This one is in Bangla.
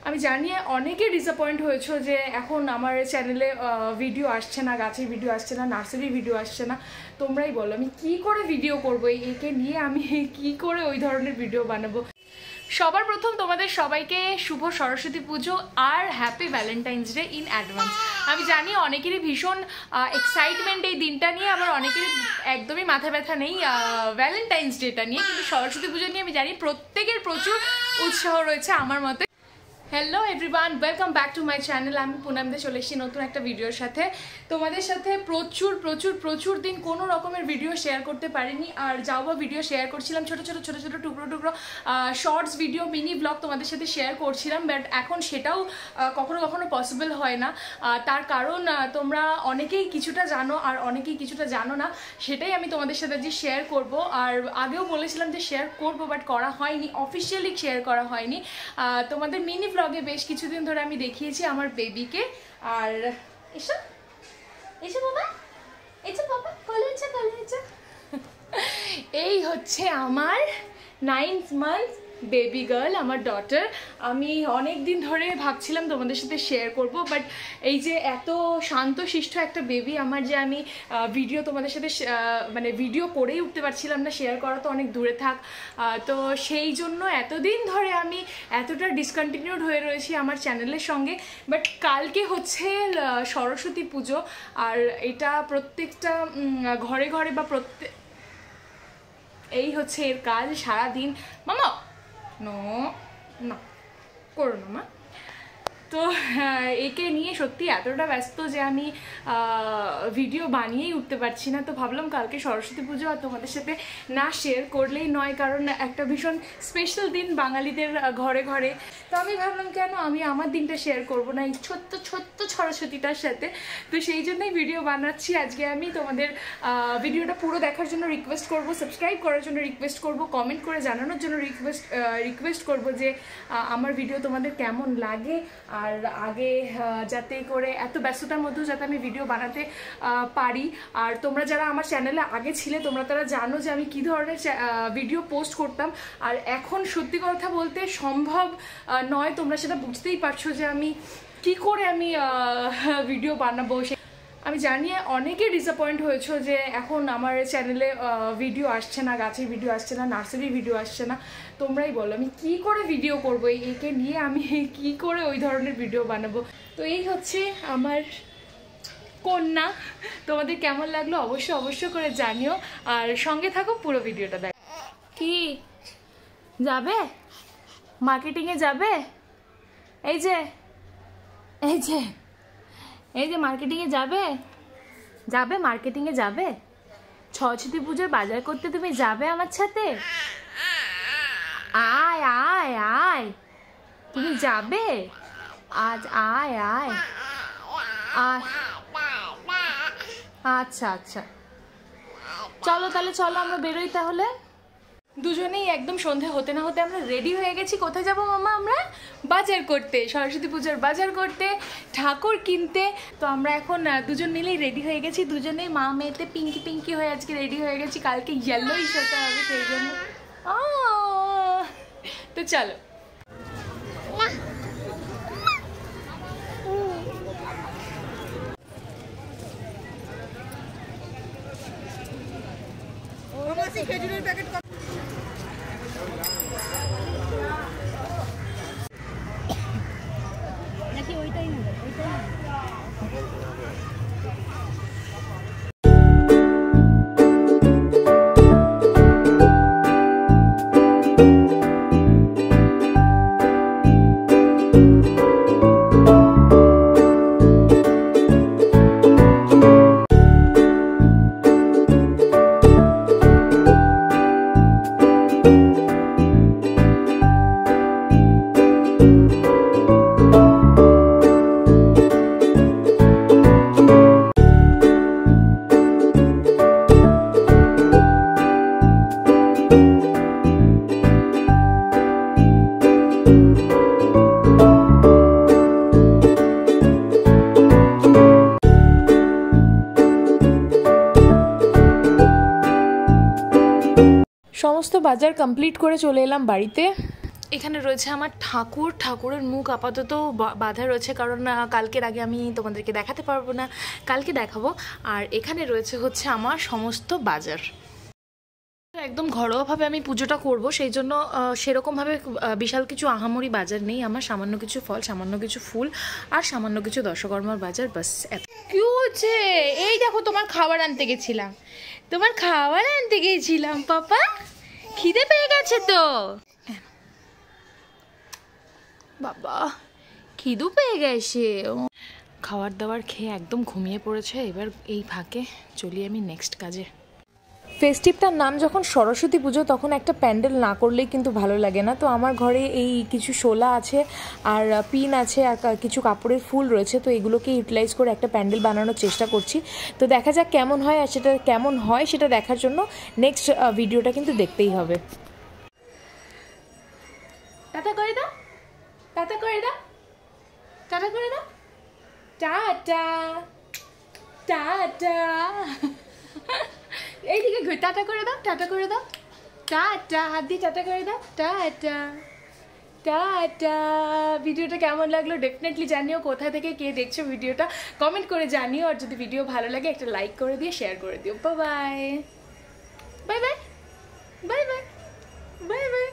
আমি জানি অনেকে ডিসঅ্যাপয়েন্ট হয়েছে যে এখন আমার চ্যানেলে ভিডিও আসছে না, গাছের ভিডিও আসছে না, নার্সারির ভিডিও আসছে না। তোমরাই বলো আমি কি করে ভিডিও করবো, একে নিয়ে আমি কি করে ওই ধরনের ভিডিও বানাবো। সবার প্রথম তোমাদের সবাইকে শুভ সরস্বতী পুজো আর happy Valentine's day in advance. আমি জানি অনেকেরই ভীষণ এক্সাইটমেন্ট এই দিনটা নিয়ে, আবার অনেকেরই একদমই মাথা ব্যথা নেই ভ্যালেন্টাইন্স ডেটা নিয়ে, কিন্তু সরস্বতী পুজো নিয়ে আমি জানি প্রত্যেকের প্রচুর উৎসাহ রয়েছে আমার মতে। Hello everyone, welcome back to my channel. আমি পুনম দে চলে এসেছি নতুন একটা ভিডিওর সাথে। তোমাদের সাথে প্রচুর প্রচুর প্রচুর দিন কোনো রকমের ভিডিও শেয়ার করতে পারিনি, আর যাও বা ভিডিও শেয়ার করছিলাম ছোটো ছোটো ছোটো ছোটো টুকরো টুকরো শর্টস ভিডিও, মিনি ব্লগ তোমাদের সাথে শেয়ার করছিলাম, বাট এখন সেটাও কখনো কখনো পসিবল হয় না। তার কারণ তোমরা অনেকেই কিছুটা জানো আর অনেকেই কিছুটা জানো না, সেটাই আমি তোমাদের সাথে যে শেয়ার করব। আর আগেও বলেছিলাম যে শেয়ার করব, বাট করা হয়নি, অফিসিয়ালি শেয়ার করা হয়নি। তোমাদের মিনি ব্লগে বেশ কিছুদিন ধরে আমি দেখিয়েছি আমার বেবিকে। আর এসো এসো বাবা, এসো বাবা, কলে এসো কলে এসো। এই হচ্ছে আমার 9th month বেবি গার্ল, আমার ডটার। আমি অনেক দিন ধরে ভাবছিলাম তোমাদের সাথে শেয়ার করব, বাট এই যে এত শান্তশিষ্ট একটা বেবি আমার, যে আমি ভিডিও তোমাদের সাথে মানে ভিডিও করেই উঠতে পারছিলাম না, শেয়ার করা তো অনেক দূরে থাক। তো সেই জন্য এতদিন ধরে আমি এতটা ডিসকন্টিনিউড হয়ে রয়েছি আমার চ্যানেলের সঙ্গে। বাট কালকে হচ্ছে সরস্বতী পুজো, আর এটা প্রত্যেকটা ঘরে ঘরে বা এই হচ্ছে এর কাজ সারাদিন। মামা নো না করো না মা। তো একে নিয়ে সত্যি এতটা ব্যস্ত যে আমি ভিডিও বানিয়েই উঠতে পারছি না। তো ভাবলাম কালকে সরস্বতী পুজো আর তোমাদের সাথে না শেয়ার করলেই নয়, কারণ একটা ভীষণ স্পেশাল দিন বাঙালিদের ঘরে ঘরে। তো আমি ভাবলাম কেন আমি আমার দিনটা শেয়ার করব না এই ছোট্ট ছোট্ট সরস্বতীটার সাথে। তো সেই জন্যই ভিডিও বানাচ্ছি আজকে আমি। তোমাদের ভিডিওটা পুরো দেখার জন্য রিকোয়েস্ট করব, সাবস্ক্রাইব করার জন্য রিকোয়েস্ট করব, কমেন্ট করে জানানোর জন্য রিকোয়েস্ট করব যে আমার ভিডিও তোমাদের কেমন লাগে। আর আগে যাতে করে এত ব্যস্ততার মধ্যেও যাতে আমি ভিডিও বানাতে পারি। আর তোমরা যারা আমার চ্যানেলে আগে ছিলে তোমরা তারা জানো যে আমি কী ধরনের ভিডিও পোস্ট করতাম, আর এখন সত্যি কথা বলতে সম্ভব নয়। তোমরা সেটা বুঝতেই পারছো যে আমি কি করে আমি ভিডিও বানাবো। আমি জানি অনেকে ডিসঅ্যাপয়েন্ট হয়েছে যে এখন আমার চ্যানেলে ভিডিও আসছে না, গাছের ভিডিও আসছে না, নার্সারির ভিডিও আসছে না। তোমরাই বলো আমি কি করে ভিডিও করবো, একে নিয়ে আমি কি করে ওই ধরনের ভিডিও বানাবো। তো এই হচ্ছে আমার কন্যা। তোমাদের কেমন লাগলো অবশ্যই করে জানিও, আর সঙ্গে থাকো পুরো ভিডিওটা দেখ। কি যাবে মার্কেটিংয়ে যাবে? এই যে এই যে এই যে মার্কেটিংয়ে যাবে, যাবে মার্কেটিংয়ে যাবে, সরস্বতী পুজোর বাজার করতে তুমি যাবে আমার সাথে? আয় আয় আয়, তুমি যাবে আজ? আয় আয় আয়, আচ্ছা আচ্ছা চলো তাহলে, চলো আমরা বেরোই তাহলে। দুজনেই একদম সন্ধে হতে না হতে আমরা রেডি হয়ে গেছি। কোথায় যাবো মামা? আমরা বাজার করতে, সরস্বতী পুজোর বাজার করতে, ঠাকুর কিনতে। তো আমরা এখন দুজন মিলেই রেডি হয়ে গেছি, দুজনেই মা মেয়েতে পিঙ্কি পিঙ্কি হয়ে আজকে রেডি হয়ে গেছি। কালকে ইয়েলোই হতে হবে সেই জন্য। তো চলো। খেজুরের প্যাকেট নাকি ওইটাই নেবে? ওইটাই সমস্ত বাজার কমপ্লিট করে চলে এলাম বাড়িতে। এখানে রয়েছে আমার ঠাকুরের মুখ আপাতত বাঁধা রয়েছে, কারণ কালকের আগে আমি তোমাদেরকে দেখাতে পারবো না, কালকে দেখাবো। আর এখানে রয়েছে হচ্ছে আমার সমস্ত বাজার। একদম ঘরোয়াভাবে আমি পুজোটা করব, সেই জন্য সেরকমভাবে বিশাল কিছু আহামরি বাজার নেই আমার। সামান্য কিছু ফল, সামান্য কিছু ফুল আর সামান্য কিছু দশকর্মার বাজার, বাস। কি হচ্ছে? এই দেখো তোমার খাবার আনতে গেছিলাম, পাপা। খিদে পেয়ে গেছে তো বাবা, খিদু পেয়ে গেছে। খাবার দাবার খেয়ে একদম ঘুমিয়ে পড়েছে। এবার এই ফাঁকে চলি আমি নেক্সট কাজে। ফেস্টিভটার নাম যখন সরস্বতী পুজো, তখন একটা প্যান্ডেল না করলেই কিন্তু ভালো লাগে না। তো আমার ঘরে এই কিছু শোলা আছে আর পিন আছে আর কিছু কাপড়ের ফুল রয়েছে, তো এগুলোকে ইউটিলাইজ করে একটা প্যান্ডেল বানানোর চেষ্টা করছি। তো দেখা যাক কেমন হয়, আর সেটা কেমন হয় সেটা দেখার জন্য নেক্সট ভিডিওটা কিন্তু দেখতেই হবে। টাটা করে দাও, টাটা করে দাও, টাটা করে দাও, টাটা টাটা। এইদিকে ঘুরে টাটা করে দাও, টাটা করে দাও, টাটা। হাত দিয়ে টাটা করে দাও, টাটা টাটা। ভিডিওটা কেমন লাগলো ডেফিনেটলি জানিও। কোথা থেকে কে দেখছো ভিডিওটা কমেন্ট করে জানিও। আর যদি ভিডিও ভালো লাগে একটা লাইক করে দিয়ে শেয়ার করে দিও। Bye bye bye bye bye bye bye bye.